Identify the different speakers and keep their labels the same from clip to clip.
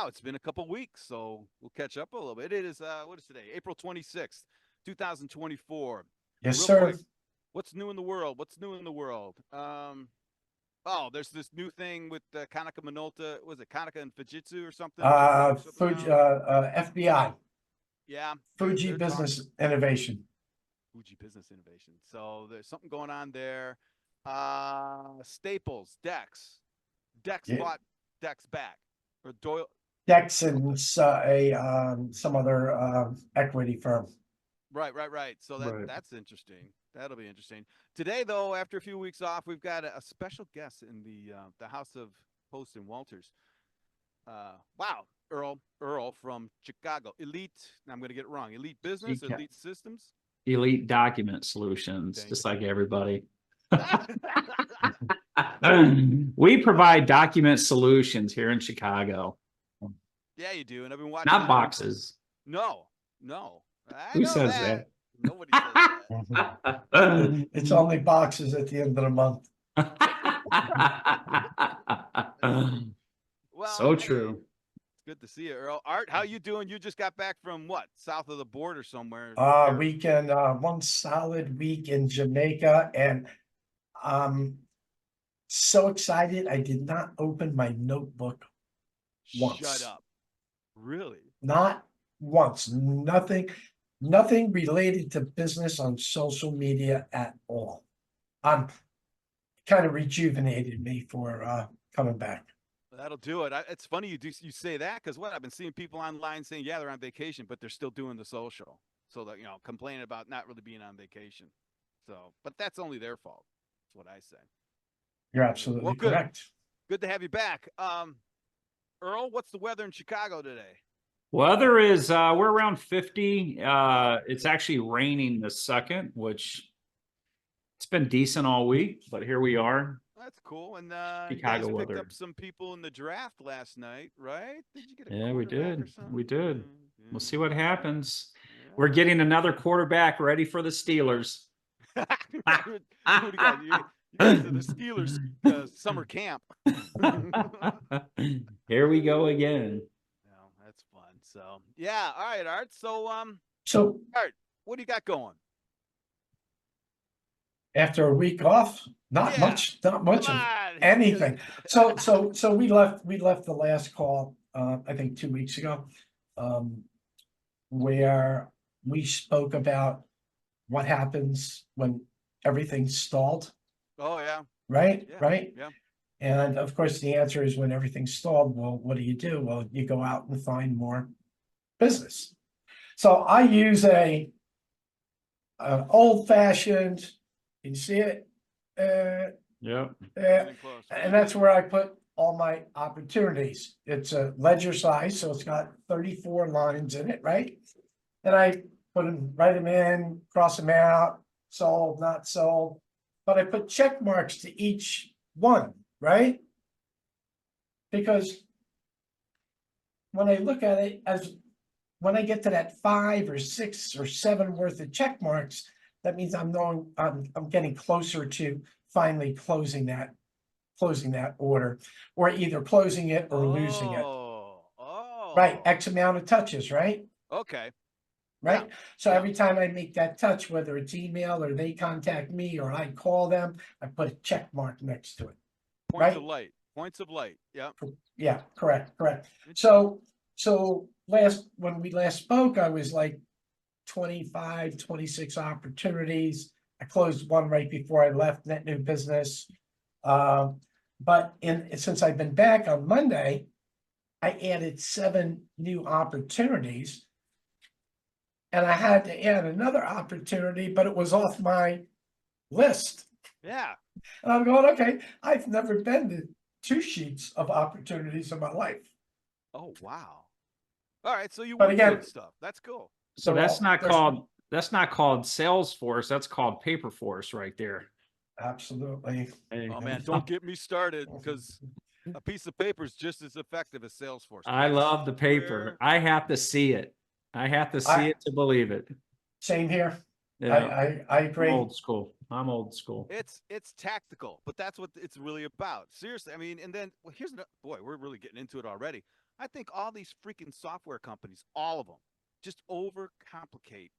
Speaker 1: wow, it's been a couple weeks, so we'll catch up a little bit. It is what is today? April 26th, 2024.
Speaker 2: Yes,
Speaker 1: Real
Speaker 2: sir.
Speaker 1: quick, what's new in the world? What's new in the world? Oh, there's this new thing with Kanaka Minolta. Was it Kanaka and Fujitsu or something?
Speaker 2: FBI,
Speaker 1: Yeah,
Speaker 2: Fuji
Speaker 1: they're talking
Speaker 2: Business Innovation.
Speaker 1: Fuji Business Innovation. So there's something going on there. Staples, Dex
Speaker 2: Yeah.
Speaker 1: bought Dex back, or Doyle.
Speaker 2: Dex and some other equity firm.
Speaker 1: Right. So
Speaker 2: Right.
Speaker 1: that's interesting. That'll be interesting. Today, though, after a few weeks off, we've got a special guest in the House of Post and Walters. Wow, Earl from Chicago. Elite. I'm going to get it wrong. Elite Business, Elite Systems,
Speaker 3: Elite Document Solutions, just like everybody. We provide document solutions here in Chicago.
Speaker 1: Yeah, you do. And I've been watching.
Speaker 3: Not boxes.
Speaker 1: No.
Speaker 3: Who says that?
Speaker 1: Nobody says that.
Speaker 2: It's only boxes at the end of the month.
Speaker 1: Well,
Speaker 3: so true.
Speaker 1: It's good to see you, Earl. Art, how you doing? You just got back from what? South of the border somewhere.
Speaker 2: Weekend, one solid week in Jamaica, and so excited I did not open my notebook once.
Speaker 1: Shut up. Really?
Speaker 2: Not once. Nothing related to business on social media at all. Kind of rejuvenated me for coming back.
Speaker 1: That'll do it. It's funny you say that, because what I've been seeing people online saying, yeah, they're on vacation, but they're still doing the social. So that, complaining about not really being on vacation. So, but that's only their fault. That's what I say.
Speaker 2: You're absolutely correct.
Speaker 1: Good to have you back. Earl, what's the weather in Chicago today?
Speaker 3: Weather is we're around 50. It's actually raining this second, which it's been decent all week, but here we are.
Speaker 1: That's cool. And
Speaker 3: Chicago
Speaker 1: you guys
Speaker 3: weather.
Speaker 1: picked up some people in the draft last night, right? Did you get a
Speaker 3: Yeah, we
Speaker 1: quarterback
Speaker 3: did.
Speaker 1: or something?
Speaker 3: We did.
Speaker 1: Yeah.
Speaker 3: We'll see what happens.
Speaker 1: Yeah.
Speaker 3: We're getting another quarterback ready for the Steelers.
Speaker 1: Who do you got? You guys are the Steelers summer camp.
Speaker 3: Here we go again.
Speaker 1: No, that's fun. So yeah, all right, Art. So Art, what do you got going?
Speaker 2: After a week off, not much of anything. So we left the last call, I think 2 weeks ago, where we spoke about what happens when everything's stalled.
Speaker 1: Oh yeah.
Speaker 2: Right.
Speaker 1: Yeah.
Speaker 2: Right.
Speaker 1: Yeah.
Speaker 2: And of course, the answer is when everything's stalled. Well, what do? Well, you go out and find more business. So I use an old-fashioned. You see it?
Speaker 3: Yeah.
Speaker 2: And that's where I put all my opportunities. It's a ledger size, so it's got 34 lines in it, right? And I write them in, cross them out, sold, not sold. But I put check marks to each one, right? Because when I look at it, when I get to that 5 or 6 or 7 worth of check marks, that means I'm getting closer to finally closing that order, or either closing it or losing it. Right, X amount of touches, right?
Speaker 1: Okay.
Speaker 2: Right. Yeah. So every time I make that touch, whether it's email or they contact me or I call them, I put a check mark next to it.
Speaker 1: Points of light. Yeah.
Speaker 2: Yeah. Correct. So when we last spoke, I was like 25, 26 opportunities. I closed one right before I left, net new business. But since I've been back on Monday, I added 7 new opportunities. And I had to add another opportunity, but it was off my list.
Speaker 1: Yeah.
Speaker 2: And I'm going, okay, I've never been to 2 sheets of opportunities in my life.
Speaker 1: Oh, wow. All right. So you
Speaker 2: but again,
Speaker 1: good stuff. That's cool.
Speaker 3: So that's not called Salesforce. That's called Paperforce right there.
Speaker 2: Absolutely.
Speaker 1: Oh, man, don't get me started, because a piece of paper is just as effective as Salesforce.
Speaker 3: I love the paper. I have to see it. I have to see it to believe it.
Speaker 2: Same here.
Speaker 3: Yeah.
Speaker 2: I agree.
Speaker 3: I'm old school.
Speaker 1: It's tactical, but that's what it's really about. Seriously, I mean, and then here's boy, we're really getting into it already. I think all these freaking software companies, all of them, just overcomplicate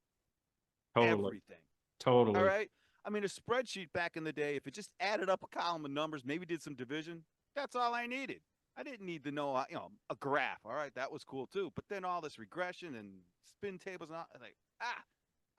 Speaker 3: Totally.
Speaker 1: everything.
Speaker 3: Totally.
Speaker 1: All right. I mean, a spreadsheet back in the day, if it just added up a column of numbers, maybe did some division, that's all I needed. I didn't need to know, a graph. All right, that was cool too. But then all this regression and spin tables and all, like,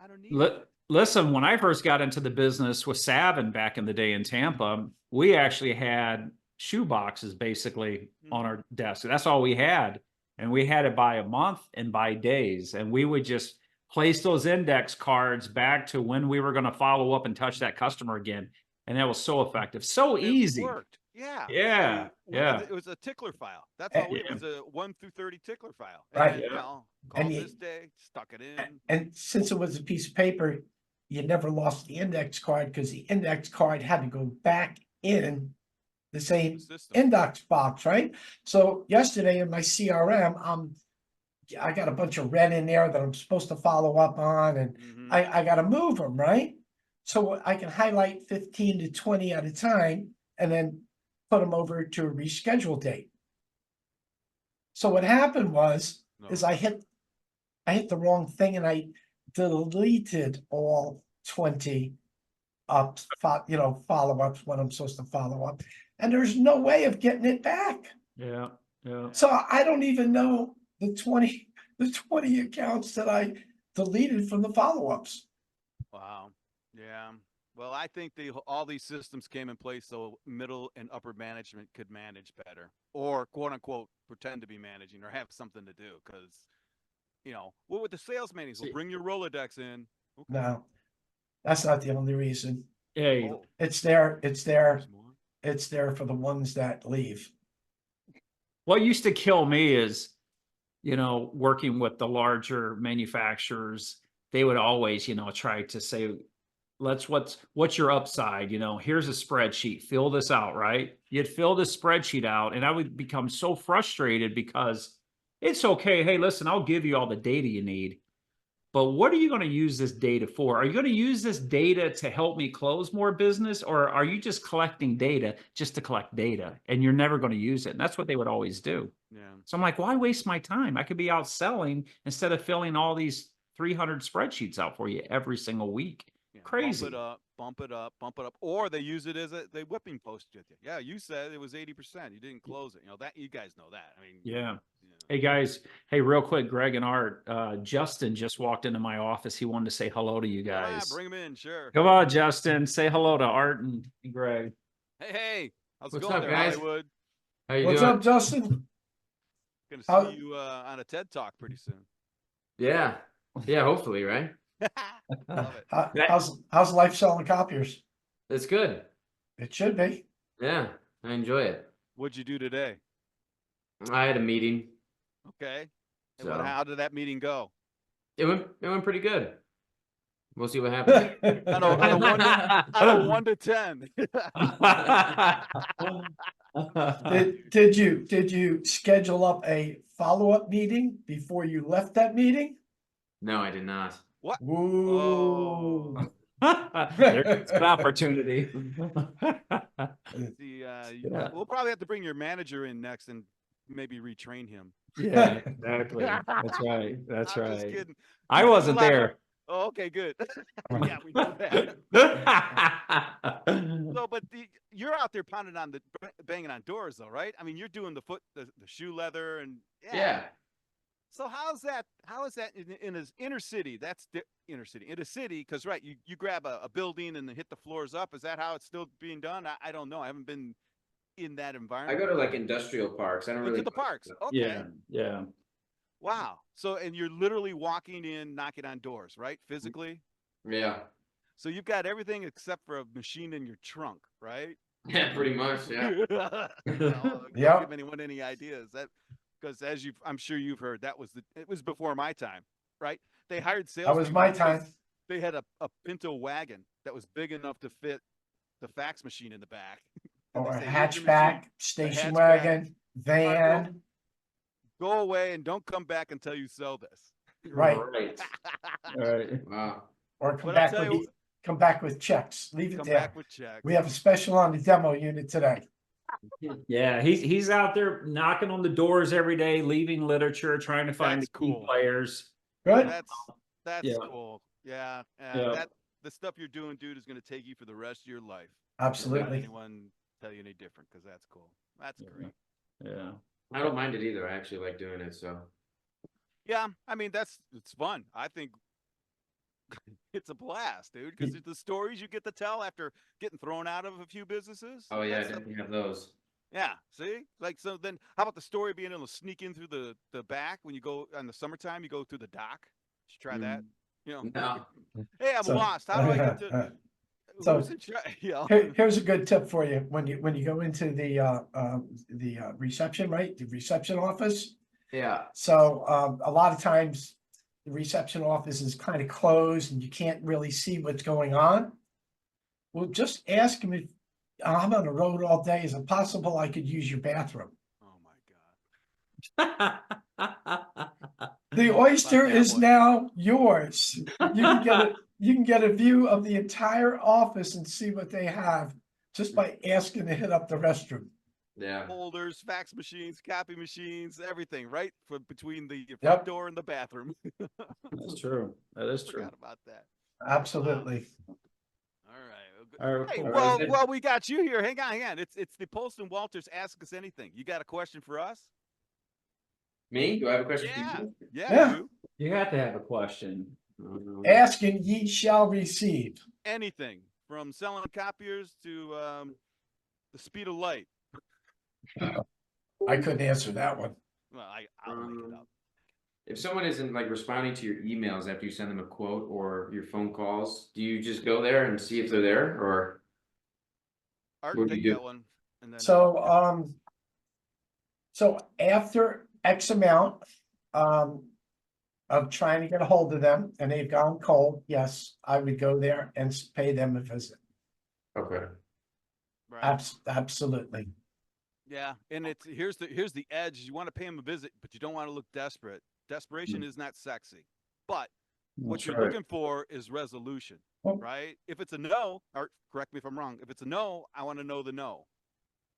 Speaker 1: I don't need that.
Speaker 3: Listen, when I first got into the business with Savin back in the day in Tampa, we actually had shoe boxes basically on our desk. That's all we had. And we had it by a month and by days. And we would just place those index cards back to when we were going to follow up and touch that customer again. And that was so effective, so easy.
Speaker 1: It worked. Yeah.
Speaker 3: Yeah. Yeah.
Speaker 1: It was a tickler file. That's all. It
Speaker 3: Yeah.
Speaker 1: was a 1 through 30 tickler file.
Speaker 2: Right.
Speaker 1: And,
Speaker 3: Yeah.
Speaker 1: call
Speaker 2: And
Speaker 1: this day, stuck it in.
Speaker 2: And since it was a piece of paper, you never lost the index card because the index card had to go back in the same
Speaker 1: System.
Speaker 2: index box, right? So yesterday in my CRM, I got a bunch of red in there that I'm supposed to follow up on, and
Speaker 1: Mhm.
Speaker 2: I got to move them, right? So I can highlight 15 to 20 at a time and then put them over to a reschedule date. So what happened was,
Speaker 1: No.
Speaker 2: is I hit the wrong thing and I deleted all 20 follow-ups when I'm supposed to follow up. And there's no way of getting it back.
Speaker 3: Yeah. Yeah.
Speaker 2: So I don't even know the 20 accounts that I deleted from the follow-ups.
Speaker 1: Wow. Yeah. Well, I think all these systems came in place so middle and upper management could manage better, or quote unquote pretend to be managing or have something to do. Because, what would the sales manuals? Well, bring your Rolodex in. Okay.
Speaker 2: No, that's not the only reason.
Speaker 3: Hey,
Speaker 1: Oh,
Speaker 2: It's there
Speaker 1: there's more.
Speaker 2: for the ones that leave.
Speaker 3: what used to kill me is, working with the larger manufacturers, they would always, try to say, what's your upside? Here's a spreadsheet, fill this out, right? You'd fill this spreadsheet out, and I would become so frustrated because it's okay. Hey, listen, I'll give you all the data you need. But what are you going to use this data for? Are you going to use this data to help me close more business? Or are you just collecting data just to collect data and you're never going to use it? And that's what they would always do.
Speaker 1: Yeah.
Speaker 3: So I'm like, why waste my time? I could be out selling instead of filling all these 300 spreadsheets out for you every single week.
Speaker 1: Yeah,
Speaker 3: Crazy.
Speaker 1: Bump it up. Or they use it as they whipping post with you. Yeah, you said it was 80%. You didn't close it. That you guys know that. I mean,
Speaker 3: Yeah. Hey guys, hey, real quick, Greg and Art, Justin just walked into my office. He wanted to say hello to you guys.
Speaker 1: Bring him in, sure.
Speaker 3: Come on, Justin, say hello to Art and Greg.
Speaker 1: Hey, how's it
Speaker 4: What's
Speaker 1: going
Speaker 4: up,
Speaker 1: there,
Speaker 4: guys?
Speaker 1: Hollywood?
Speaker 4: How you
Speaker 2: What's
Speaker 4: doing?
Speaker 2: up, Justin?
Speaker 1: Gonna
Speaker 2: How-
Speaker 1: see you on a TED Talk pretty soon.
Speaker 4: Yeah. Yeah, hopefully, right?
Speaker 1: Love it.
Speaker 2: How's life selling copiers?
Speaker 4: It's good.
Speaker 2: It should be.
Speaker 4: Yeah, I enjoy it.
Speaker 1: What'd you do today?
Speaker 4: I had a meeting.
Speaker 1: Okay. And
Speaker 4: So-
Speaker 1: how did that meeting go?
Speaker 4: It went pretty good. We'll see what happens.
Speaker 1: On a 1 to 10.
Speaker 2: Did you schedule up a follow-up meeting before you left that meeting?
Speaker 4: No, I did not.
Speaker 1: What?
Speaker 2: Ooh.
Speaker 1: Oh.
Speaker 3: There's an opportunity.
Speaker 1: Yeah. We'll probably have to bring your manager in next and maybe retrain him.
Speaker 3: Yeah, exactly. That's right. That's
Speaker 1: I'm
Speaker 3: right.
Speaker 1: just kidding.
Speaker 3: I wasn't there.
Speaker 1: Oh, okay, good. Yeah, we know that. So, but you're out there banging on doors, though, right? I mean, you're doing the shoe leather and
Speaker 4: Yeah.
Speaker 1: So how is that in an inner city? That's the inner city. In a city, because right, you grab a building and then hit the floors up. Is that how it's still being done? I don't know. I haven't been in that
Speaker 4: I
Speaker 1: environment.
Speaker 4: go to like industrial parks. I don't really
Speaker 1: Into the parks. Okay.
Speaker 3: Yeah, yeah.
Speaker 1: Wow. So and you're literally walking in, knocking on doors, right? Physically.
Speaker 4: Yeah.
Speaker 1: So you've got everything except for a machine in your trunk, right?
Speaker 4: Yeah, pretty much. Yeah.
Speaker 1: Don't
Speaker 2: Yeah.
Speaker 1: give anyone any ideas. Because I'm sure you've heard, it was before my time, right? They hired sales.
Speaker 2: That was my time.
Speaker 1: They had a Pinto wagon that was big enough to fit the fax machine in the back. And
Speaker 2: Or
Speaker 1: they
Speaker 2: a
Speaker 1: say, "Here's your
Speaker 2: hatchback,
Speaker 1: machine.
Speaker 2: station
Speaker 1: hatchback.
Speaker 2: wagon, van.
Speaker 1: Go away and don't come back until you sell this."
Speaker 2: Right.
Speaker 4: Right.
Speaker 3: All right.
Speaker 4: Wow.
Speaker 2: Or
Speaker 1: But I'll tell you,
Speaker 2: come back with checks. Leave it
Speaker 1: come
Speaker 2: there.
Speaker 1: back with checks.
Speaker 2: We have a special on the demo unit today.
Speaker 3: Yeah, he's out there knocking on the doors every day, leaving literature, trying to find
Speaker 1: That's
Speaker 3: the key
Speaker 1: cool.
Speaker 3: players.
Speaker 2: Good.
Speaker 1: That's
Speaker 3: Yeah.
Speaker 1: cool. Yeah,
Speaker 3: Yeah.
Speaker 1: that the stuff you're doing, dude, is going to take you for the rest of your life.
Speaker 2: Absolutely.
Speaker 1: Don't let anyone tell you any different, because that's cool. That's great.
Speaker 3: Yeah.
Speaker 4: I don't mind it either. I actually like doing it. So
Speaker 1: Yeah, I mean it's fun. I think it's a blast, dude, because the stories you get to tell after getting thrown out of a few businesses.
Speaker 4: oh yeah, I
Speaker 1: That's the,
Speaker 4: definitely have those.
Speaker 1: yeah, see, like so. Then how about the story being able to sneak in through the back when you go in the summertime? You go through the dock. Should try that. You know,
Speaker 4: No.
Speaker 1: hey, I'm
Speaker 2: So-
Speaker 1: lost. How do I get to?
Speaker 2: So-
Speaker 1: Who's in charge? You know?
Speaker 2: Here's a good tip for you. When you go into the reception, right? The reception office.
Speaker 4: Yeah.
Speaker 2: So a lot of times the reception office is kind of closed and you can't really see what's going on. Well, just ask them if I'm on the road all day. Is it possible I could use your bathroom?
Speaker 1: Oh my god.
Speaker 2: The
Speaker 1: About
Speaker 2: oyster
Speaker 1: that
Speaker 2: is
Speaker 1: one.
Speaker 2: now yours. You can get a view of the entire office and see what they have just by asking to hit up the restroom.
Speaker 4: Yeah.
Speaker 1: Folders, fax machines, copy machines, everything right from between the front
Speaker 2: Yep.
Speaker 1: door and the bathroom.
Speaker 3: That's true. That is true.
Speaker 1: Forgot about that.
Speaker 2: Absolutely.
Speaker 1: All right.
Speaker 3: All right,
Speaker 1: Hey,
Speaker 3: cool.
Speaker 1: well, we got you here. Hang on. It's the Post and Walters Ask Us Anything. You got a question for us?
Speaker 4: Me? Do I have a question
Speaker 1: Yeah.
Speaker 4: for you?
Speaker 2: Yeah.
Speaker 1: You.
Speaker 3: You have to have a question.
Speaker 2: Ask and ye shall receive.
Speaker 1: Anything from selling copiers to the speed of light.
Speaker 2: I couldn't answer that one.
Speaker 1: Well, I'll make it up.
Speaker 4: If someone isn't like responding to your emails after you send them a quote or your phone calls, do you just go there and see if they're there, or
Speaker 1: Art,
Speaker 4: what do
Speaker 1: take
Speaker 4: you do?
Speaker 1: that one. And then
Speaker 2: So after X amount of trying to get a hold of them and they've gone cold, yes, I would go there and pay them a visit.
Speaker 4: Okay.
Speaker 1: right.
Speaker 2: Absolutely.
Speaker 1: Yeah, and it's here's the edge. You want to pay them a visit, but you don't want to look desperate. Desperation is not sexy. But what
Speaker 3: That's
Speaker 1: you're
Speaker 3: right.
Speaker 1: looking for is resolution,
Speaker 2: Oh.
Speaker 1: right? If it's a no, or correct me if I'm wrong, if it's a no, I want to know the no,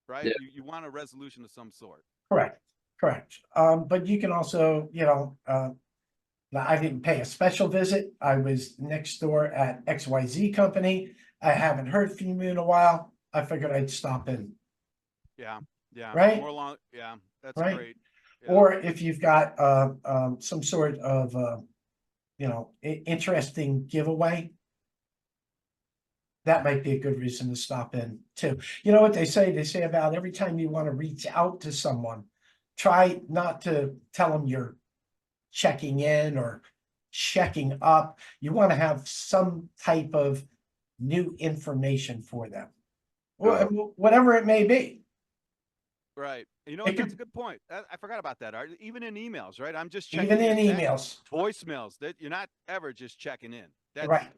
Speaker 1: right?
Speaker 4: Yeah.
Speaker 1: You want a resolution of some sort.
Speaker 2: Correct. But you can also, I didn't pay a special visit. I was next door at XYZ company. I haven't heard from you in a while. I figured I'd stop in.
Speaker 1: Yeah,
Speaker 2: Right.
Speaker 1: More long, yeah, that's
Speaker 2: Right.
Speaker 1: great. Yeah.
Speaker 2: Or if you've got some sort of interesting giveaway, that might be a good reason to stop in too. You know what they say? They say about every time you want to reach out to someone, try not to tell them you're checking in or checking up. You want to have some type of new information for them, whatever it may be.
Speaker 1: Right. You know,
Speaker 2: It
Speaker 1: that's
Speaker 2: could-
Speaker 1: a good point. I forgot about that. Art. Even in emails, right? I'm just checking
Speaker 2: Even in
Speaker 1: your text,
Speaker 2: emails,
Speaker 1: voicemails. That you're not ever just checking in. That's
Speaker 2: right?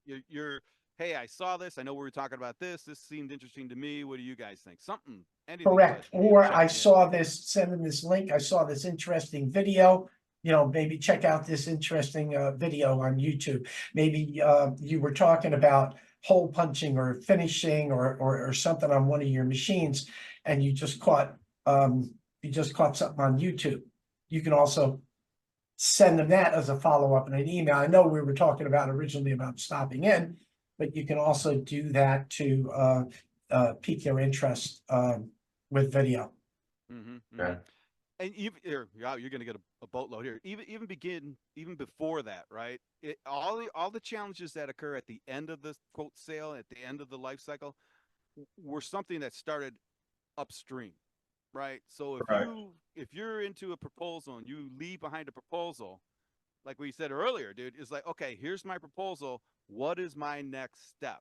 Speaker 1: you're hey, I saw this. I know we were talking about this. This seemed interesting to me. What do you guys think? Something, anything.
Speaker 2: Correct.
Speaker 1: but,
Speaker 2: Or I
Speaker 1: checking in.
Speaker 2: saw this, send them this link. I saw this interesting video. Maybe check out this interesting video on YouTube. Maybe you were talking about hole punching or finishing or something on one of your machines, and you just caught something on YouTube. You can also send them that as a follow-up in an email. I know we were talking about originally about stopping in, but you can also do that to pique their interest with video.
Speaker 4: Okay.
Speaker 1: And even you're going to get a boatload here. Even before that, right? All the challenges that occur at the end of the quote sale, at the end of the life cycle, were something that started upstream, right? So
Speaker 3: Correct.
Speaker 1: if you're into a proposal and you leave behind a proposal, like we said earlier, dude, it's like, okay, here's my proposal. What is my next step?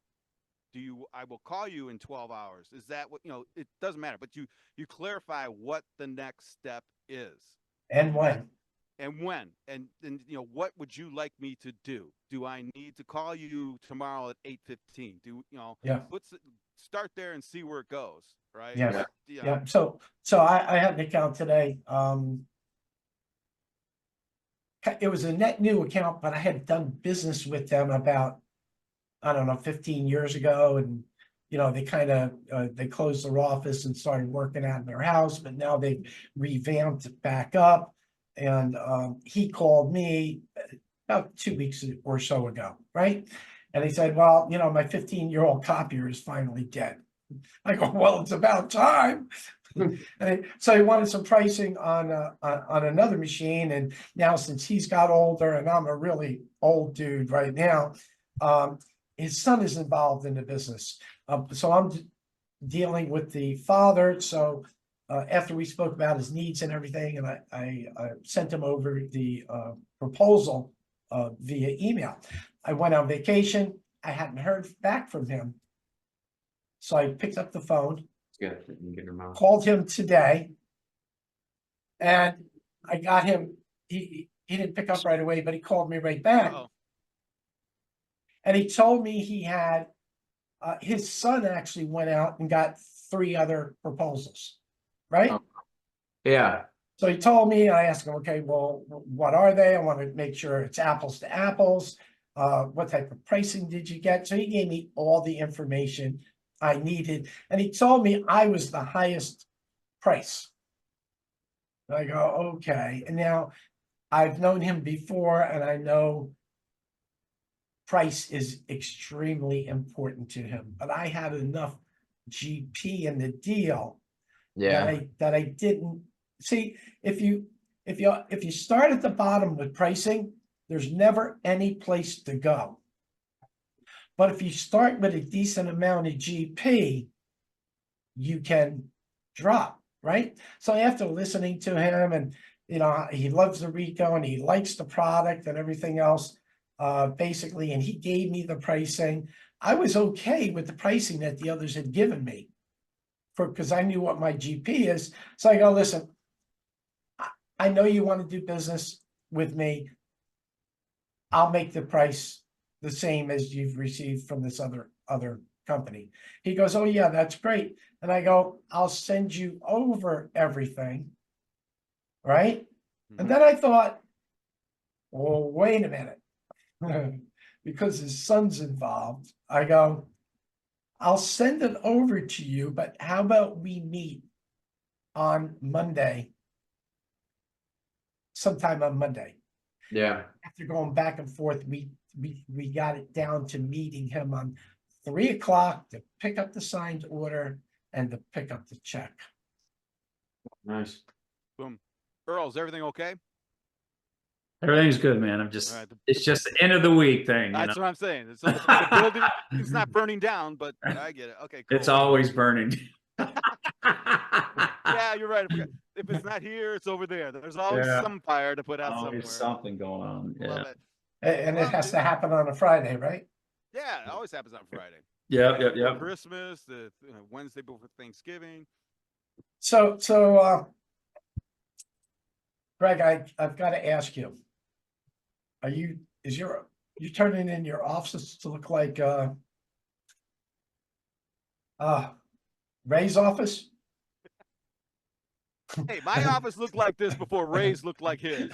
Speaker 1: I will call you in 12 hours. Is that what, it doesn't matter, but you clarify what the next step is.
Speaker 2: And when?
Speaker 1: And when, and what would you like me to do? Do I need to call you tomorrow at 8:15?
Speaker 2: Yeah.
Speaker 1: Start there and see where it goes. Right.
Speaker 2: Yes.
Speaker 1: Like,
Speaker 2: Yeah. So I had an account today. It was a net new account, but I had done business with them about, I don't know, 15 years ago. And they kind of, they closed their office and started working out in their house, but now they've revamped it back up. And he called me about 2 weeks or so ago, right? And he said, well, my 15-year-old copier is finally dead. I go, well, it's about time. So he wanted some pricing on another machine, and now since he's got older and I'm a really old dude right now, his son is involved in the business. So I'm dealing with the father. So after we spoke about his needs and everything, and I sent him over the proposal via email. I went on vacation. I hadn't heard back from him. So I picked up the phone,
Speaker 4: Good. You can get her mouth.
Speaker 2: called him today, and I got him. He didn't pick up right away, but he called me right back.
Speaker 1: Uh-oh.
Speaker 2: And he told me he had his son actually went out and got 3 other proposals, right?
Speaker 4: Oh. Yeah.
Speaker 2: So he told me, and I asked him, okay, well, what are they? I want to make sure it's apples to apples. What type of pricing did you get? So he gave me all the information I needed, and he told me I was the highest price. I go, okay. And now I've known him before, and I know price is extremely important to him, but I had enough GP in the deal
Speaker 4: Yeah.
Speaker 2: that I didn't see. If you start at the bottom with pricing, there's never any place to go. But if you start with a decent amount of GP, you can drop, right? So after listening to him, and he loves the Rico and he likes the product and everything else, basically, and he gave me the pricing. I was okay with the pricing that the others had given me because I knew what my GP is. So I go, listen, I know you want to do business with me. I'll make the price the same as you've received from this other company. He goes, oh yeah, that's great. And I go, I'll send you over everything. Right?
Speaker 1: Mm-hmm.
Speaker 2: And then I thought, well, wait a minute. Because his son's involved. I go, I'll send it over to you, but how about we meet on Monday? Sometime on Monday.
Speaker 4: Yeah.
Speaker 2: After going back and forth, we got it down to meeting him on 3 o'clock to pick up the signed order and to pick up the check.
Speaker 4: Nice.
Speaker 1: Boom. Earl, is everything okay?
Speaker 3: Everything's good, man. I'm just,
Speaker 1: All right.
Speaker 3: it's just the end of the week thing.
Speaker 1: That's what I'm saying. So the building is not burning down, but I get it. Okay, cool.
Speaker 3: It's always burning.
Speaker 1: Yeah, you're right. If it's not here, it's over there. There's always some fire to put out somewhere.
Speaker 3: Always something going on.
Speaker 1: Love
Speaker 3: Yeah.
Speaker 1: it.
Speaker 2: And it has to happen on a Friday, right?
Speaker 1: Yeah, it always happens on Friday.
Speaker 3: Yep.
Speaker 1: Christmas, the Wednesday before Thanksgiving.
Speaker 2: So, Greg, I've got to ask you, you turning in your office to look like Ray's office?
Speaker 1: Hey, my office looked like this before Ray's looked like his.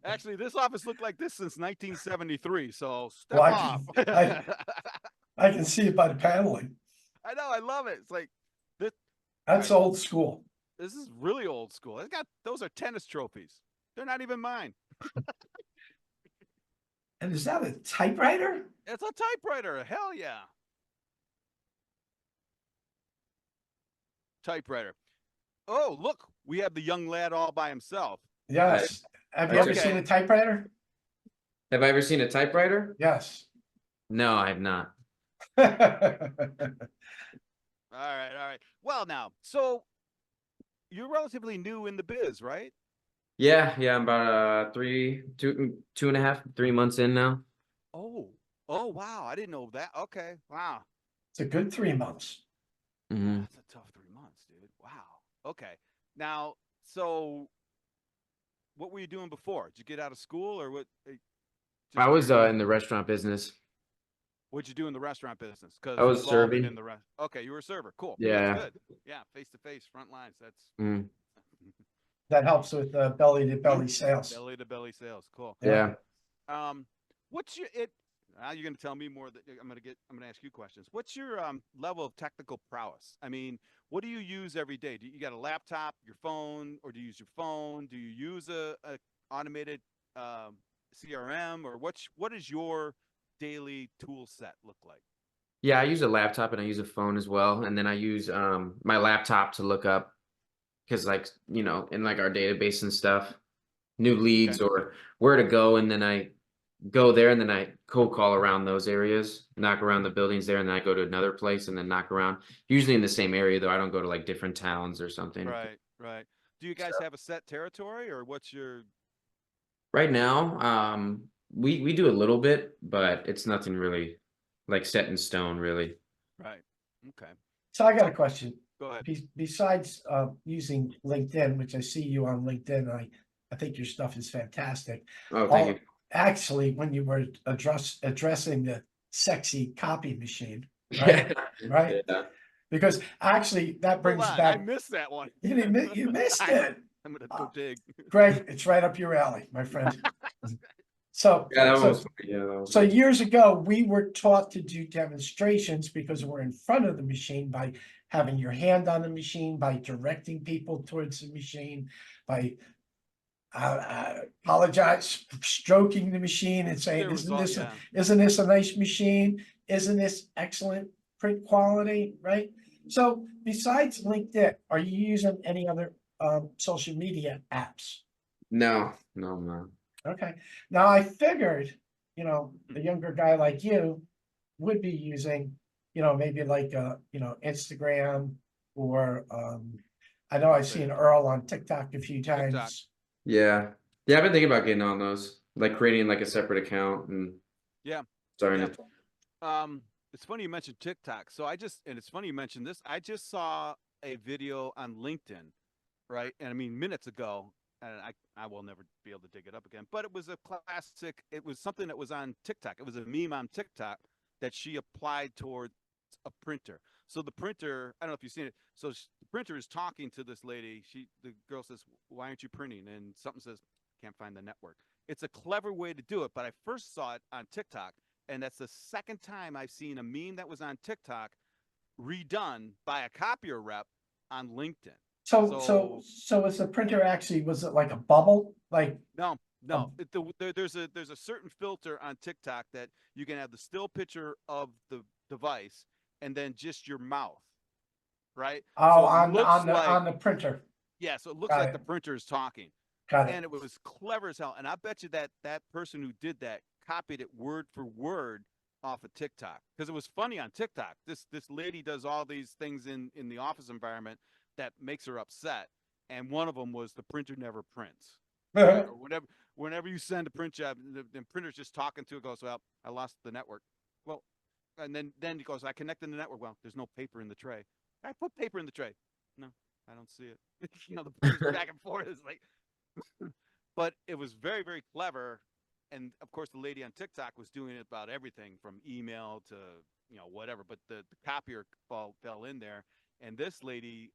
Speaker 1: Actually, this office looked like this since 1973. So step off.
Speaker 2: I can see it by the paneling.
Speaker 1: I know. I love it. It's like this.
Speaker 2: That's old school.
Speaker 1: This is really old school. Those are tennis trophies. They're not even mine.
Speaker 2: And is that a typewriter?
Speaker 1: It's a typewriter. Hell yeah. Typewriter. Oh, look, we have the young lad all by himself.
Speaker 2: Yes. Have you ever seen a typewriter?
Speaker 4: Have I ever seen a typewriter?
Speaker 2: Yes.
Speaker 4: No, I have not.
Speaker 1: All right. Well, now, so you're relatively new in the biz, right?
Speaker 4: Yeah, I'm about 2.5, 3 months in now.
Speaker 1: Oh, wow. I didn't know that. Okay. Wow.
Speaker 2: It's a good 3 months.
Speaker 4: Mm-hmm.
Speaker 1: That's a tough 3 months, dude. Wow. Okay. Now, so what were you doing before? Did you get out of school or what?
Speaker 4: I was in the restaurant business.
Speaker 1: What'd you do in the restaurant business? Because
Speaker 4: I was serving.
Speaker 1: in the Okay, you were a server. Cool.
Speaker 4: Yeah.
Speaker 1: That's good. Yeah, face to face, front lines. That's
Speaker 2: That helps with belly to belly sales.
Speaker 1: Belly to belly sales. Cool.
Speaker 4: Yeah.
Speaker 1: What's your it? Now you're going to tell me more. That I'm going to ask you questions. What's your level of technical prowess? I mean, what do you use every day? Do you got a laptop, your phone, or do you use your phone? Do you use a automated CRM, or what is your daily tool set look like?
Speaker 4: Yeah, I use a laptop and I use a phone as well, and then I use my laptop to look up because like in like our database and stuff, new leads or where to go, and then I go there and then I cold call around those areas, knock around the buildings there, and then I go to another place and then knock around. Usually in the same area though. I don't go to like different towns or something.
Speaker 1: Right, right. Do you guys have a set territory, or what's your?
Speaker 4: Right now, we do a little bit, but it's nothing really like set in stone, really.
Speaker 1: Right. Okay.
Speaker 2: So I got a question.
Speaker 1: Go ahead.
Speaker 2: Besides using LinkedIn, which I see you on LinkedIn, I think your stuff is fantastic.
Speaker 4: Oh, thank you.
Speaker 2: Actually, when you were addressing the sexy copy machine, right? Right?
Speaker 4: Yeah.
Speaker 2: Because actually that brings
Speaker 1: Hold on,
Speaker 2: back
Speaker 1: I missed that one.
Speaker 2: you missed it.
Speaker 1: I'm gonna go dig.
Speaker 2: Greg, it's right up your alley, my friend. So,
Speaker 4: Yeah, that
Speaker 2: so,
Speaker 4: was yeah. That was
Speaker 2: so years ago, we were taught to do demonstrations because we're in front of the machine by having your hand on the machine, by directing people towards the machine, by apologize, stroking the machine and saying,
Speaker 1: There was all- yeah.
Speaker 2: isn't this a nice machine? Isn't this excellent print quality, right? So besides LinkedIn, are you using any other social media apps?
Speaker 4: no.
Speaker 2: Okay. Now I figured, a younger guy like you would be using, maybe like Instagram or I know I've seen Earl on TikTok a few times.
Speaker 4: Yeah. Yeah, I've been thinking about getting on those, like creating like a separate account and
Speaker 1: Yeah.
Speaker 4: starting
Speaker 1: Yeah.
Speaker 4: it.
Speaker 1: It's funny you mentioned TikTok. And it's funny you mentioned this. I just saw a video on LinkedIn, right? And I mean, minutes ago, and I will never be able to dig it up again, but it was a classic. It was something that was on TikTok. It was a meme on TikTok that she applied towards a printer. So the printer, I don't know if you've seen it. So the printer is talking to this lady. The girl says, "Why aren't you printing?" And something says, "Can't find the network." It's a clever way to do it, but I first saw it on TikTok. And that's the second time I've seen a meme that was on TikTok redone by a copier rep on LinkedIn.
Speaker 2: So was the printer actually, was it like a bubble? Like
Speaker 1: No, there's a certain filter on TikTok that you can have the still picture of the device and then just your mouth, right?
Speaker 2: oh,
Speaker 1: So it looks
Speaker 2: on the printer.
Speaker 1: yeah, so it looks
Speaker 2: Got
Speaker 1: like
Speaker 2: it.
Speaker 1: the printer is talking.
Speaker 2: Got it.
Speaker 1: And it was clever as hell. And I bet you that person who did that copied it word for word off of TikTok, because it was funny on TikTok. This lady does all these things in the office environment that makes her upset, and one of them was the printer never prints. Right? Or whenever you send a print job, the printer's just talking to it, goes, "Well, I lost the network." Well, and then he goes, "I connected the network." Well, there's no paper in the tray. I put paper in the tray. No, I don't see it. The printer's back and forth. It's like. But it was very, very clever. And of course, the lady on TikTok was doing it about everything from email to, whatever. But the copier fell in there. And this lady,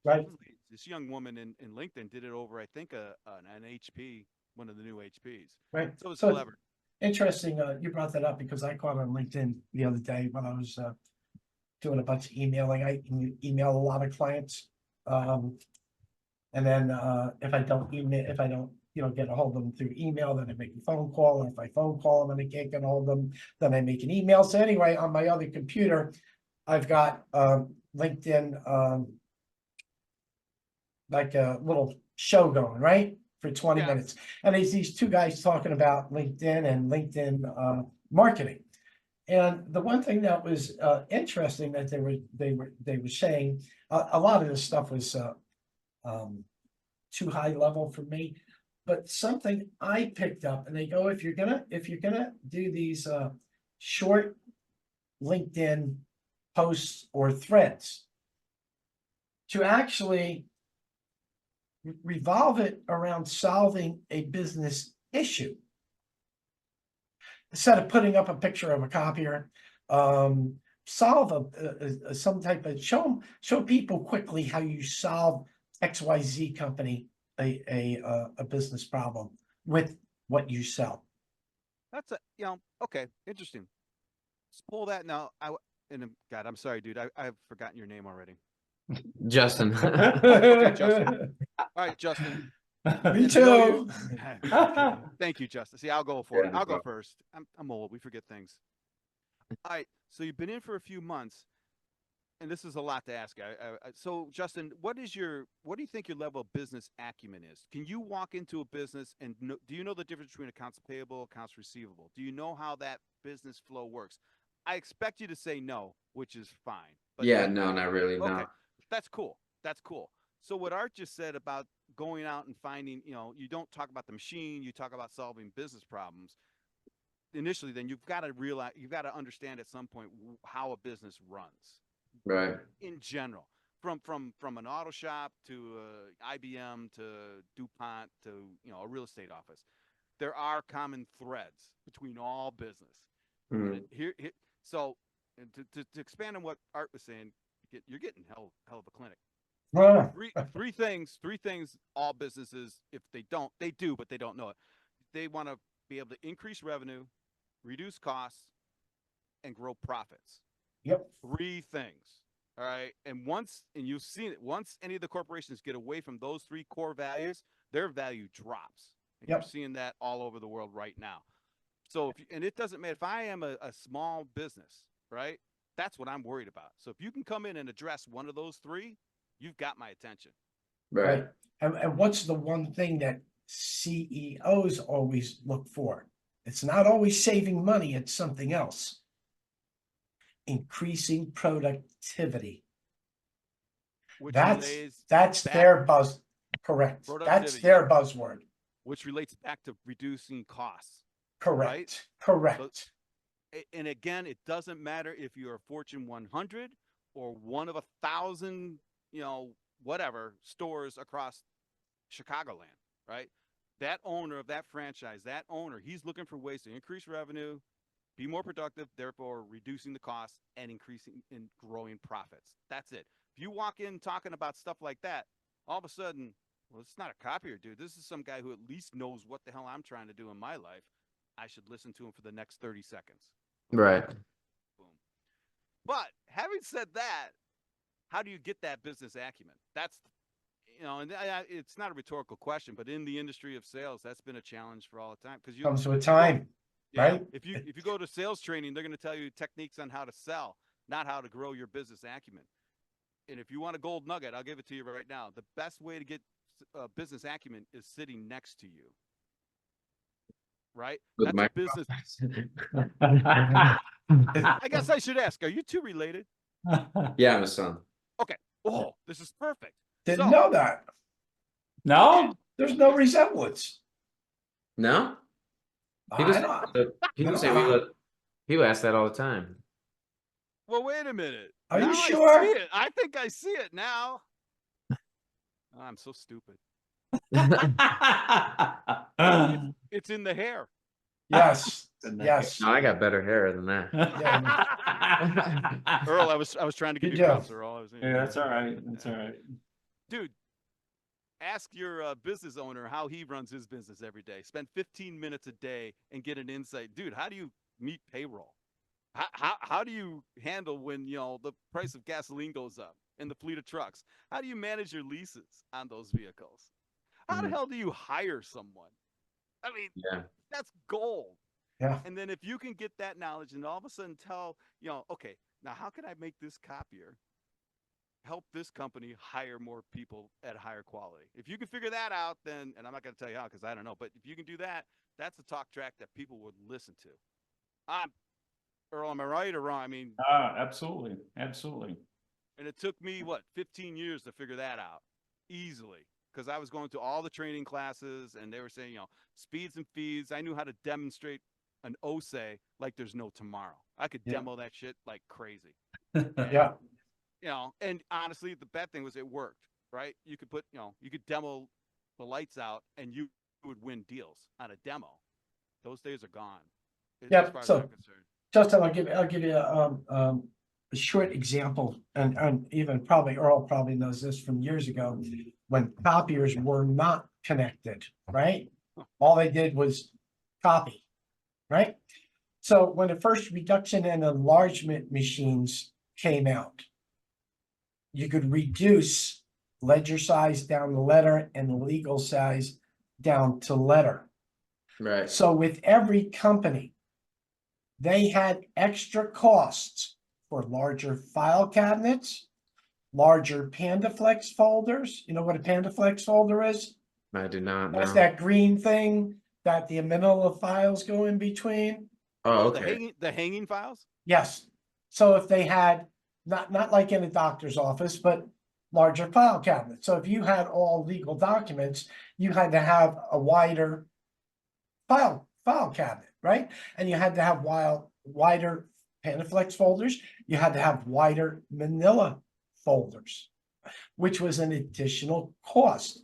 Speaker 2: Right.
Speaker 1: this young woman in LinkedIn did it over, I think, an HP, one of the new HPs.
Speaker 2: Right.
Speaker 1: So it was
Speaker 2: So
Speaker 1: clever.
Speaker 2: interesting. You brought that up because I caught on LinkedIn the other day when I was doing a bunch of emailing. I email a lot of clients. And then if I don't get a hold of them through email, then I make a phone call. And if I phone call them and I can't get a hold of them, then I make an email. So anyway, on my other computer, I've got LinkedIn, like a little show going, right? For 20 minutes. And there's these two guys talking about LinkedIn and LinkedIn marketing. And the one thing that was interesting that they were saying, a lot of this stuff was too high level for me, but something I picked up, and they go, if you're gonna do these short LinkedIn posts or threads, to actually revolve it around solving a business issue instead of putting up a picture of a copier. Solve some type of show people quickly how you solve XYZ company a business problem with what you sell.
Speaker 1: That's okay, interesting. Let's pull that now. God, I'm sorry, dude. I've forgotten your name already.
Speaker 4: Justin.
Speaker 1: Okay, Justin. All right, Justin.
Speaker 2: Me
Speaker 1: And I know
Speaker 2: too.
Speaker 1: Thank you, Justin. See, I'll go for it. I'll go first. I'm old. We forget things. All right. So you've been in for a few months, and this is a lot to ask. So Justin, what do you think your level of business acumen is? Can you walk into a business and do you know the difference between accounts payable, accounts receivable? Do you know how that business flow works? I expect you to say no, which is fine. But
Speaker 4: Yeah, no, not really.
Speaker 1: okay,
Speaker 4: No.
Speaker 1: that's cool. That's cool. So what Art just said about going out and finding, you don't talk about the machine, you talk about solving business problems. Initially, then you've got to understand at some point how a business runs
Speaker 4: Right.
Speaker 1: in general, from an auto shop to IBM to DuPont to a real estate office. There are common threads between all business.
Speaker 4: Mm.
Speaker 1: So to expand on what Art was saying, you're getting hell of a clinic.
Speaker 2: Well,
Speaker 1: Three things all businesses, if they do, but they don't know it. They want to be able to increase revenue, reduce costs, and grow profits.
Speaker 2: yep.
Speaker 1: Three things. All right. And you've seen it, once any of the corporations get away from those three core values, their value drops. And
Speaker 2: Yep.
Speaker 1: you're seeing that all over the world right now. So and it doesn't matter if I am a small business, right? That's what I'm worried about. So if you can come in and address one of those three, you've got my attention.
Speaker 4: Right.
Speaker 2: And what's the one thing that CEOs always look for? It's not always saving money, it's something else. Increasing productivity.
Speaker 1: Which
Speaker 2: That's their buzz, correct. That's their buzzword.
Speaker 1: Which relates back to reducing costs.
Speaker 2: Correct.
Speaker 1: Right?
Speaker 2: Correct.
Speaker 1: And again, it doesn't matter if you're a Fortune 100 or one of 1,000, whatever stores across Chicagoland, right? That owner of that franchise, he's looking for ways to increase revenue, be more productive, therefore reducing the costs and increasing and growing profits. That's it. If you walk in talking about stuff like that, all of a sudden, well, it's not a copier, dude. This is some guy who at least knows what the hell I'm trying to do in my life. I should listen to him for the next 30 seconds.
Speaker 4: Right.
Speaker 1: Boom. But having said that, how do you get that business acumen? That's, and it's not a rhetorical question, but in the industry of sales, that's been a challenge for all the time. Because
Speaker 2: comes with time, right?
Speaker 1: If you go to sales training, they're going to tell you techniques on how to sell, not how to grow your business acumen. And if you want a gold nugget, I'll give it to you right now. The best way to get business acumen is sitting next to you. Right?
Speaker 4: With
Speaker 1: That's a business. I guess I should ask, are you two related?
Speaker 4: Yeah, I'm a son.
Speaker 1: Okay. Oh, this is perfect.
Speaker 2: Didn't know that.
Speaker 3: No?
Speaker 2: There's no resemblance.
Speaker 4: No? People say people ask that all the time.
Speaker 1: Well, wait a minute.
Speaker 2: Are
Speaker 1: now
Speaker 2: you sure?
Speaker 1: I see it. I think I see it now. Oh, I'm so stupid. It's in the hair.
Speaker 2: Yes. Yes.
Speaker 4: No, I got better hair than that.
Speaker 2: Yeah.
Speaker 1: Earl, I was trying to give
Speaker 2: Good
Speaker 1: you
Speaker 2: job.
Speaker 1: props, Earl.
Speaker 3: Yeah, that's all right. That's all right.
Speaker 1: Dude, ask your business owner how he runs his business every day. Spend 15 minutes a day and get an insight. Dude, how do you meet payroll? How do you handle when the price of gasoline goes up and the fleet of trucks? How do you manage your leases on those vehicles? How the hell do you hire someone? I mean, that's gold.
Speaker 2: Yeah.
Speaker 1: And then if you can get that knowledge and all of a sudden tell, okay, now how can I make this copier help this company hire more people at higher quality? If you can figure that out, then, and I'm not going to tell you how because I don't know, but if you can do that, that's a talk track that people would listen to. Earl, am I right or wrong? I mean,
Speaker 3: absolutely. Absolutely.
Speaker 1: and it took me 15 years to figure that out easily. Because I was going to all the training classes and they were saying, speeds and feeds. I knew how to demonstrate an OSE like there's no tomorrow. I could demo that shit like crazy.
Speaker 2: Yeah.
Speaker 1: And honestly, the bad thing was it worked, right? You could put, you could demo the lights out and you would win deals on a demo. Those days are gone.
Speaker 2: Yeah. So, Justin, I'll give you a short example, and even probably Earl probably knows this from years ago when copiers were not connected, right? All they did was copy. right? So when the first reduction and enlargement machines came out, you could reduce ledger size down to letter and legal size down to letter.
Speaker 4: Right.
Speaker 2: So with every company, they had extra costs for larger file cabinets, larger PandaFlex folders. You know what a PandaFlex folder is?
Speaker 4: I do not
Speaker 2: That's
Speaker 4: know.
Speaker 2: that green thing that the manila files go in between.
Speaker 4: Oh,
Speaker 1: the
Speaker 4: okay.
Speaker 1: hanging files.
Speaker 2: Yes. So if they had, not like in a doctor's office, but larger file cabinets. So if you had all legal documents, you had to have a wider file cabinet, right? And you had to have wider PanaFlex folders. You had to have wider manila folders, which was an additional cost.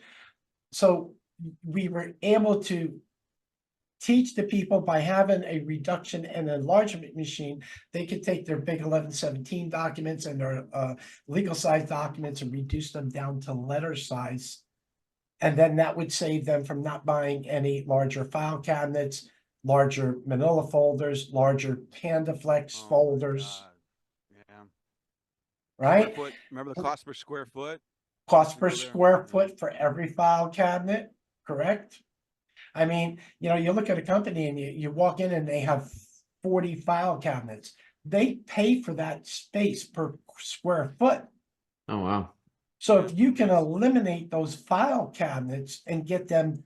Speaker 2: So we were able to teach the people by having a reduction and enlargement machine. They could take their big 1117 documents and their legal size documents and reduce them down to letter size. And then that would save them from not buying any larger file cabinets, larger manila folders, larger PandaFlex
Speaker 1: Oh my
Speaker 2: folders,
Speaker 1: God. Yeah.
Speaker 2: right?
Speaker 1: Square foot. Remember the cost per square foot?
Speaker 2: Cost
Speaker 1: You
Speaker 2: per
Speaker 1: go there.
Speaker 2: square
Speaker 1: Yeah.
Speaker 2: foot for every file cabinet, correct? I mean, you look at a company and you walk in and they have 40 file cabinets. They pay for that space per square foot.
Speaker 4: Oh, wow.
Speaker 2: So if you can eliminate those file cabinets and get them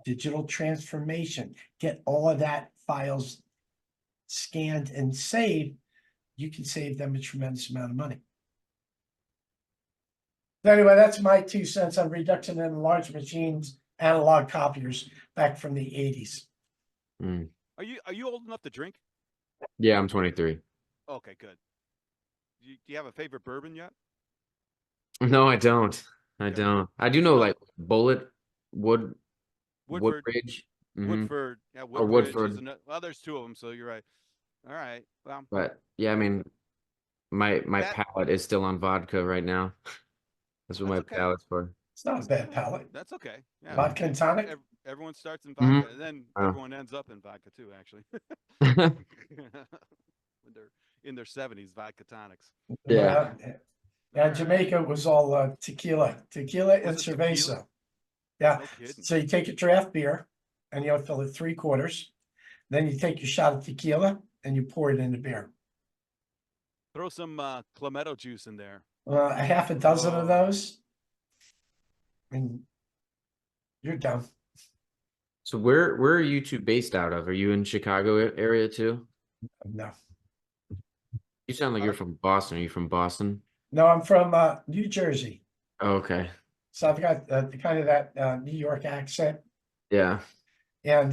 Speaker 2: digital transformation, get all of that files scanned and saved, you can save them a tremendous amount of money. So anyway, that's my 2 cents on reduction in large machines, analog copiers back from the 80s.
Speaker 4: Mm.
Speaker 1: Are you old enough to drink?
Speaker 4: Yeah, I'm 23.
Speaker 1: Okay, good. Do you have a favorite bourbon yet?
Speaker 4: No, I don't. I
Speaker 1: Okay.
Speaker 4: don't. I do know
Speaker 1: No.
Speaker 4: like Woodbridge.
Speaker 1: Woodford.
Speaker 4: Mhm.
Speaker 1: Woodford. Yeah,
Speaker 4: Or
Speaker 1: Woodbridge is
Speaker 4: Woodford.
Speaker 1: another. Well, there's two of them, so you're right. All right. Well,
Speaker 4: But yeah, I mean, my
Speaker 1: that
Speaker 4: palate is still on vodka right now. That's what
Speaker 1: that's
Speaker 4: my
Speaker 1: okay.
Speaker 4: palate's for.
Speaker 2: It's not a bad palate.
Speaker 1: That's okay. Yeah.
Speaker 2: Vodka and tonic.
Speaker 1: Everyone starts in
Speaker 4: Mhm.
Speaker 1: vodka, and then
Speaker 4: Oh.
Speaker 1: everyone ends up in vodka too. Actually, when they're in their 70s, vodka tonics.
Speaker 4: Yeah.
Speaker 2: Yeah,
Speaker 1: All
Speaker 2: Jamaica was all tequila and
Speaker 1: Was it
Speaker 2: cerveza.
Speaker 1: tequila?
Speaker 2: Yeah,
Speaker 1: No kidding.
Speaker 2: so you take a draft beer and you fill it 3/4. Then you take your shot of tequila and you pour it in the beer.
Speaker 1: Throw some clamato juice in there.
Speaker 2: A half a dozen of
Speaker 1: Oh.
Speaker 2: those, and you're done.
Speaker 4: So where are you two based out of? Are you in Chicago area too?
Speaker 2: No,
Speaker 4: You sound like you're from Boston. Are you from Boston?
Speaker 2: no, I'm from New Jersey,
Speaker 4: Oh, okay.
Speaker 2: so I've got kind of that New York accent.
Speaker 4: Yeah.
Speaker 2: And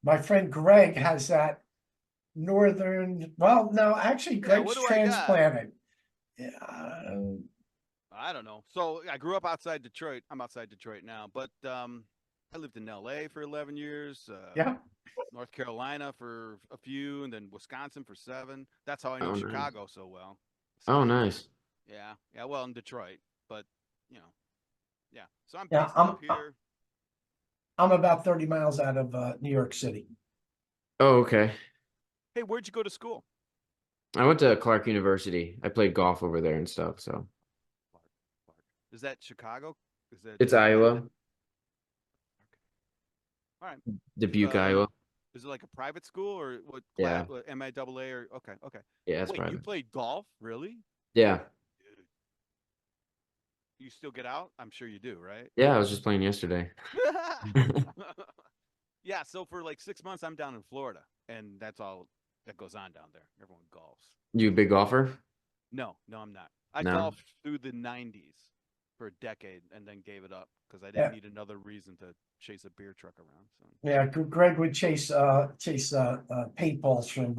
Speaker 2: my friend Greg has that northern. Well, no, actually,
Speaker 1: Yeah,
Speaker 2: Greg's
Speaker 1: what do I got?
Speaker 2: transplanted. Yeah,
Speaker 1: I don't know. So I grew up outside Detroit. I'm outside Detroit now, but I lived in LA for 11 years.
Speaker 2: yeah.
Speaker 1: North Carolina for a few, and then Wisconsin for 7. That's how I know
Speaker 4: Oh, nice.
Speaker 1: Chicago so well.
Speaker 4: Oh,
Speaker 1: State.
Speaker 4: nice.
Speaker 1: Yeah. Well, in Detroit, but you know, yeah. So I'm
Speaker 2: Yeah,
Speaker 1: based up here.
Speaker 2: I'm about 30 miles out of New York City.
Speaker 4: Oh, okay.
Speaker 1: Hey, where'd you go to school?
Speaker 4: I went to Clark University. I played golf over there and stuff. So
Speaker 1: Clark. Is that Chicago? Is that
Speaker 4: it's Iowa,
Speaker 1: Okay. All right.
Speaker 4: Dubuque, Iowa.
Speaker 1: Is it like a private school or what?
Speaker 4: Yeah.
Speaker 1: What, MIAA or okay.
Speaker 4: Yeah, it's
Speaker 1: Wait, you
Speaker 4: private.
Speaker 1: played golf? Really?
Speaker 4: Yeah.
Speaker 1: Dude. You still get out? I'm sure you do, right?
Speaker 4: Yeah, I was just playing yesterday.
Speaker 1: Yeah, so for like 6 months, I'm down in Florida, and that's all that goes on down there. Everyone golfs.
Speaker 4: You a big golfer?
Speaker 1: No, I'm not. I
Speaker 4: No?
Speaker 1: golfed through the 90s for a decade and then gave it up because I
Speaker 2: Yeah.
Speaker 1: didn't need another reason to chase a beer truck around. So
Speaker 2: Yeah, Greg would chase paintballs from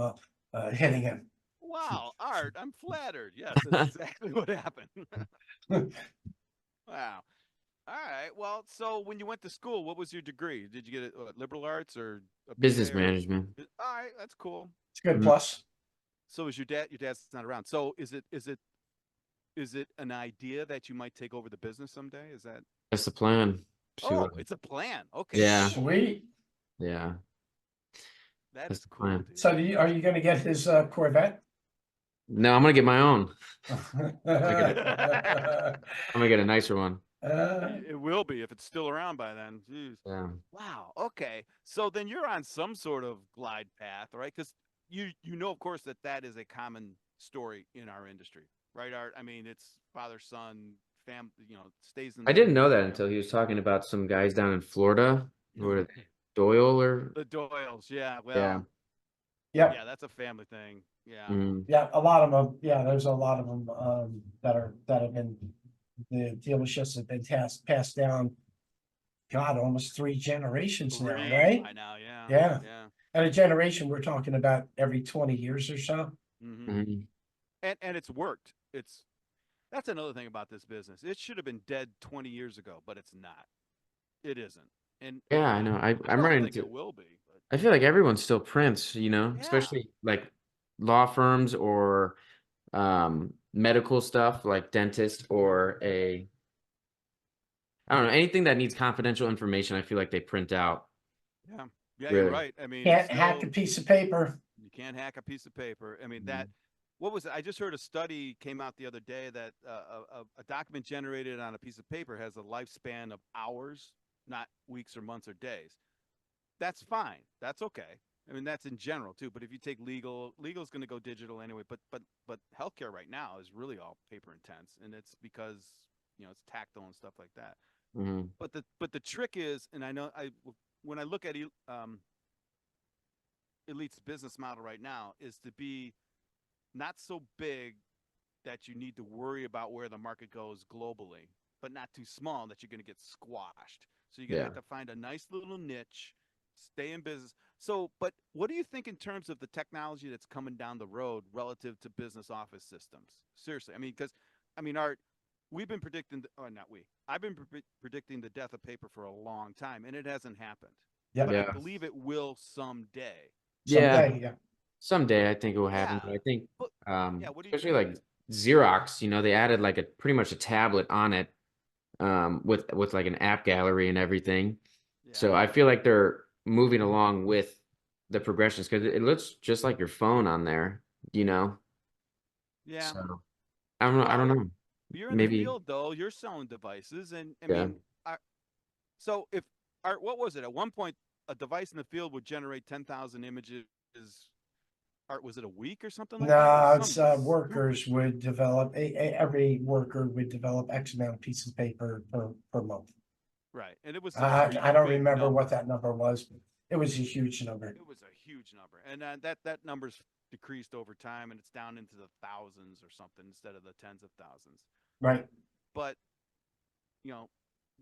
Speaker 2: hitting him.
Speaker 1: wow, Art, I'm flattered. Yes, that's exactly what happened. Wow. All right. Well, so when you went to school, what was your degree? Did you get liberal arts or a BA
Speaker 4: Business
Speaker 1: or-
Speaker 4: management.
Speaker 1: All right, that's cool.
Speaker 2: It's a good
Speaker 4: Mhm.
Speaker 2: plus.
Speaker 1: So is your dad? Your dad's not around. So is it an idea that you might take over the business someday? Is that?
Speaker 4: That's the plan.
Speaker 1: Oh, it's a plan. Okay.
Speaker 4: Yeah.
Speaker 1: cool.
Speaker 2: Sweet.
Speaker 4: Yeah.
Speaker 1: That
Speaker 4: That's
Speaker 1: is
Speaker 4: the
Speaker 1: cool,
Speaker 4: plan.
Speaker 1: dude.
Speaker 2: So are you gonna get his Corvette?
Speaker 4: No, I'm gonna get my own.
Speaker 2: Uh,
Speaker 4: I'm gonna get a nicer one.
Speaker 1: It will be if it's still around by then. Jeez.
Speaker 4: Yeah.
Speaker 1: Wow. Okay. So then you're on some sort of glide path, right? Because you know, of course, that is a common story in our industry, right? Art. I mean, it's father, son, fam. You know, stays in the
Speaker 4: I didn't
Speaker 1: family.
Speaker 4: know that until he was talking about some guys down in Florida. Who are they? Doyle or
Speaker 1: The Doyles. Yeah.
Speaker 4: yeah.
Speaker 1: Well.
Speaker 2: Yep.
Speaker 1: Yeah, that's a family thing. Yeah.
Speaker 4: Mm.
Speaker 2: Yeah, a lot of them, yeah, there's a lot of them, that have been, the dealerships have been passed down. God, almost 3 generations now,
Speaker 1: Three
Speaker 2: right?
Speaker 1: by now. Yeah.
Speaker 2: Yeah.
Speaker 1: Yeah.
Speaker 2: And a generation, we're talking about every 20 years or so.
Speaker 1: Hmm.
Speaker 4: Mhm.
Speaker 1: And it's worked. That's another thing about this business. It should have been dead 20 years ago, but it's not. It isn't. And
Speaker 4: Yeah, I know.
Speaker 1: I
Speaker 4: I'm
Speaker 1: don't
Speaker 4: running
Speaker 1: think
Speaker 4: into.
Speaker 1: it will be. But
Speaker 4: I feel like everyone still prints,
Speaker 1: yeah.
Speaker 4: especially like law firms or medical stuff like dentist or I don't know, anything that needs confidential information, I feel like they print out.
Speaker 1: Yeah. Yeah, you're
Speaker 4: Really.
Speaker 1: right. I mean, it's
Speaker 2: Can't hack a
Speaker 1: still
Speaker 2: piece of paper.
Speaker 1: you can't hack a piece of paper. I mean,
Speaker 4: Mhm.
Speaker 1: what was it? I just heard a study came out the other day that a document generated on a piece of paper has a lifespan of hours, not weeks or months or days. That's fine. That's okay. I mean, that's in general too. But if you take legal's going to go digital anyway. But healthcare right now is really all paper intense, and it's because it's tactile and stuff like that.
Speaker 4: Mhm.
Speaker 1: But the trick is, and I know when I look at Elite's business model right now is to be not so big that you need to worry about where the market goes globally, but not too small that you're going to get squashed. So you're going to
Speaker 4: Yeah.
Speaker 1: have to find a nice little niche, stay in business. So, but what do you think in terms of the technology that's coming down the road relative to business office systems? Seriously, I mean, because Art, we've been predicting, or not we, I've been predicting the death of paper for a long time, and it hasn't happened.
Speaker 2: Yep.
Speaker 1: But I
Speaker 4: Yeah.
Speaker 1: believe it will someday.
Speaker 4: Yeah.
Speaker 2: Someday, yeah.
Speaker 4: Someday I think it will happen.
Speaker 1: Yeah.
Speaker 4: But I think
Speaker 1: But yeah, what do you
Speaker 4: especially
Speaker 1: think?
Speaker 4: like Xerox, they added like a pretty much a tablet on it with like an app gallery and everything.
Speaker 1: Yeah.
Speaker 4: So I feel like they're moving along with the progressions because it looks just like your phone on there, you know.
Speaker 1: Yeah.
Speaker 4: So I don't
Speaker 1: Well,
Speaker 4: know.
Speaker 1: you're in the
Speaker 4: Maybe
Speaker 1: field though. You're selling devices, and I
Speaker 4: yeah.
Speaker 1: mean, so if Art, what was it at one point? A device in the field would generate 10,000 images. Art, was it a week or something like that? It was
Speaker 2: No,
Speaker 1: some
Speaker 2: it's
Speaker 1: stupid.
Speaker 2: workers would develop, every worker would develop X amount of pieces of paper per month.
Speaker 1: Right, and it was some pretty
Speaker 2: I don't
Speaker 1: big
Speaker 2: remember what
Speaker 1: number.
Speaker 2: that number was, but it was a huge number.
Speaker 1: It was a huge number, and that number's decreased over time, and it's down into the thousands or something instead of the tens of thousands.
Speaker 2: Right.
Speaker 1: But you know,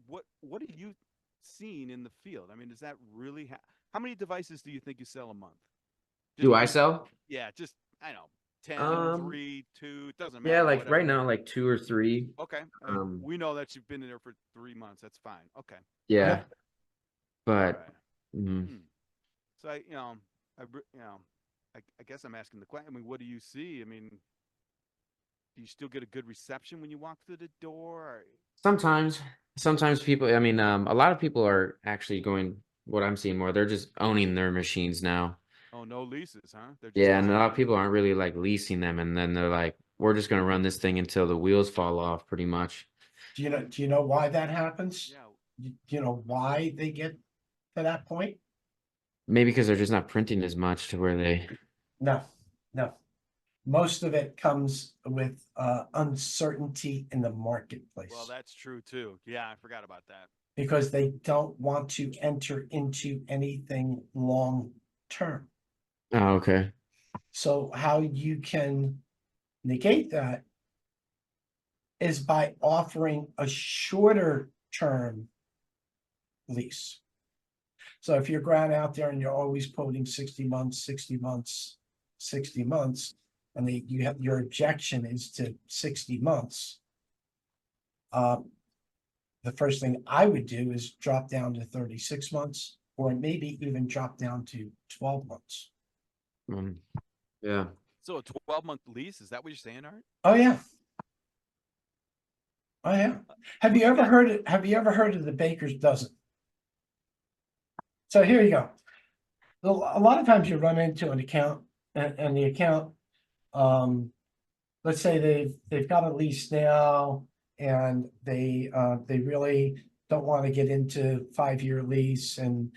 Speaker 1: what are you seeing in the field? I mean, is that really how many devices do you think you sell a month? Just
Speaker 4: Do I sell?
Speaker 1: yeah, just I know 10,
Speaker 4: Um
Speaker 1: 3, 2. It doesn't
Speaker 4: yeah,
Speaker 1: matter.
Speaker 4: like right
Speaker 1: Whatever.
Speaker 4: now, like 2 or 3.
Speaker 1: Okay, we know that you've been in there for 3 months. That's fine. Okay.
Speaker 4: Yeah.
Speaker 2: Yeah.
Speaker 1: All
Speaker 4: But
Speaker 1: right.
Speaker 4: mhm.
Speaker 1: So I guess I'm asking the question. I mean, what do you see? I mean, do you still get a good reception when you walk through the door? Or...
Speaker 4: Sometimes people, I mean, a lot of people are actually going, what I'm seeing more, they're just owning their machines now.
Speaker 1: Oh, no leases, huh? They're just
Speaker 4: Yeah, and a
Speaker 1: buying
Speaker 4: lot of
Speaker 1: them.
Speaker 4: people aren't really like leasing them, and then they're like, we're just gonna run this thing until the wheels fall off, pretty much.
Speaker 2: Do you know why that happens?
Speaker 1: Yeah.
Speaker 2: Do you know why they get to that point?
Speaker 4: Maybe because they're just not printing as much to where they.
Speaker 2: No, no. Most of it comes with uncertainty in the marketplace.
Speaker 1: Well, that's true too. Yeah, I forgot about that.
Speaker 2: Because they don't want to enter into anything long term.
Speaker 4: Oh, okay.
Speaker 2: So how you can negate that is by offering a shorter term lease. So if you're going out there and you're always quoting 60 months, 60 months, 60 months, and you have your objection is to 60 months, the first thing I would do is drop down to 36 months, or maybe even drop down to 12 months.
Speaker 4: Yeah.
Speaker 1: So a 12-month lease, is that what you're saying, Art?
Speaker 2: Oh yeah. Oh yeah. Have you ever heard of the baker's dozen? So here you go. A lot of times you run into an account and the account, let's say they've got a lease now and they really don't want to get into 5-year lease, and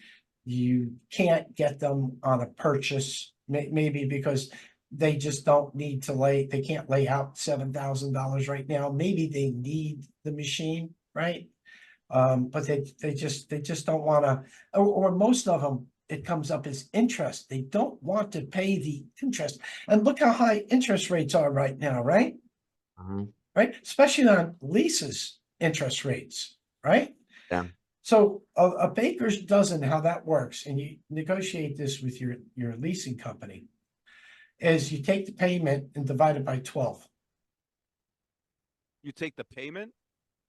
Speaker 2: you can't get them on a purchase, maybe because they just don't need to they can't lay out $7,000 right now. Maybe they need the machine, right? But they just don't want to, or most of them, it comes up as interest. They don't want to pay the interest. And look how high interest rates are right now, right? Right? Especially on leases, interest rates, right?
Speaker 4: Yeah.
Speaker 2: So a baker's dozen, how that works, and you negotiate this with your leasing company, is you take the payment and divide it by 12.
Speaker 1: You take the payment?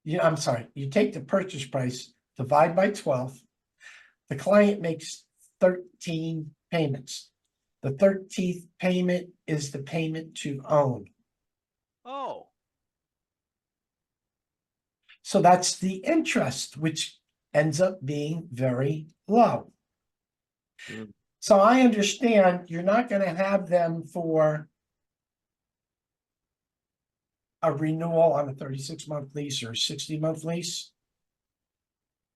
Speaker 2: Yeah, I'm sorry. You take the purchase price, divide by 12. The client makes 13 payments. The 13th payment is the payment to own.
Speaker 1: Oh,
Speaker 2: So that's the interest, which ends up being very low.
Speaker 4: Mm.
Speaker 2: So I understand you're not going to have them for a renewal on a 36-month lease or a 60-month lease.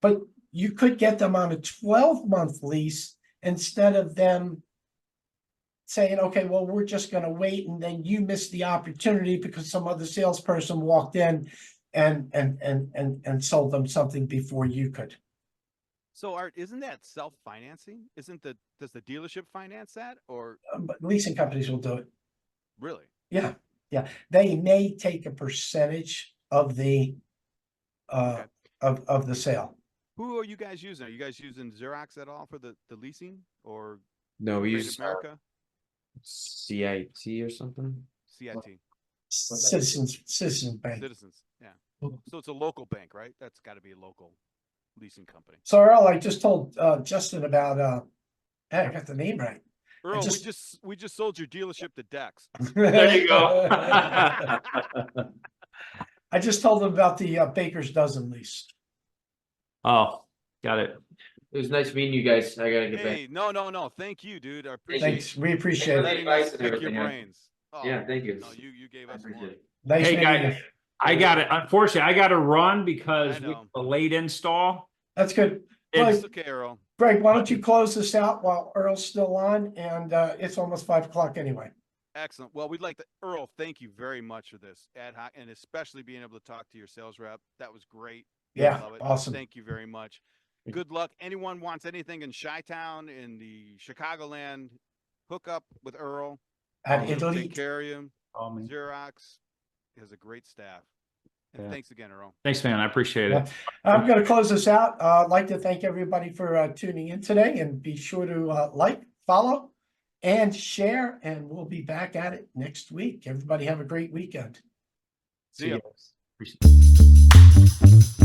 Speaker 2: But you could get them on a 12-month lease instead of them saying, okay, well, we're just going to wait, and then you missed the opportunity because some other salesperson walked in and sold them something before you could.
Speaker 1: so Art, isn't that self-financing? Does the dealership finance that, or
Speaker 2: But leasing companies will do it.
Speaker 1: really?
Speaker 2: Yeah, yeah. They may take a percentage of the
Speaker 1: Okay.
Speaker 2: of the sale.
Speaker 1: Who are you guys using? Are you guys using Xerox at all for the leasing, or
Speaker 4: No, we
Speaker 1: Great
Speaker 4: use
Speaker 1: America?
Speaker 4: CIT or something.
Speaker 1: CIT,
Speaker 2: Citizens Bank.
Speaker 1: Citizens. Yeah. So it's a local bank, right? That's got to be a local leasing company.
Speaker 2: So Earl, I just told Justin about hey, I got the name right.
Speaker 1: Earl,
Speaker 2: just-
Speaker 1: we just sold your dealership to Dex.
Speaker 3: There you go.
Speaker 2: I just told him about the Baker's Dozen lease.
Speaker 3: Oh, got it.
Speaker 4: It was nice meeting you guys. I gotta get
Speaker 1: Hey,
Speaker 4: back.
Speaker 1: no. Thank you, dude. I appreciate
Speaker 2: Thanks, we appreciate it.
Speaker 1: letting
Speaker 4: Advice
Speaker 1: us
Speaker 4: and
Speaker 1: pick your
Speaker 4: everything, I-
Speaker 1: brains. Oh,
Speaker 4: Yeah, thank you.
Speaker 1: no, you gave
Speaker 4: I
Speaker 1: us
Speaker 4: appreciate
Speaker 1: more.
Speaker 4: it.
Speaker 2: Nice
Speaker 3: Hey,
Speaker 2: meeting
Speaker 3: guys.
Speaker 2: you.
Speaker 3: I got it. Unfortunately, I got to run because
Speaker 1: I
Speaker 3: we
Speaker 1: know.
Speaker 3: a late install.
Speaker 2: That's good.
Speaker 3: It's-
Speaker 1: It's okay, Earl.
Speaker 2: Greg, why don't you close this out while Earl's still on, and it's almost 5 o'clock anyway.
Speaker 1: Excellent. Well, we'd like to, Earl, thank you very much for this ad hoc, and especially being able to talk to your sales rep. That was great.
Speaker 2: Yeah,
Speaker 1: Love it.
Speaker 2: awesome.
Speaker 1: Thank you very much. Good luck. Anyone wants anything in Chi-Town, in the Chicagoland, hook up with Earl.
Speaker 2: At
Speaker 1: He'll
Speaker 2: Italy.
Speaker 1: take care of you.
Speaker 3: Call me.
Speaker 1: Xerox has a great staff. And
Speaker 3: Yeah.
Speaker 1: thanks again, Earl.
Speaker 3: Thanks, man. I appreciate
Speaker 2: Yeah.
Speaker 3: it.
Speaker 2: I'm going to close this out. I'd like to thank everybody for tuning in today, and be sure to like, follow, and share, and we'll be back at it next week. Everybody have a great weekend.
Speaker 1: See ya.
Speaker 3: Appreciate it.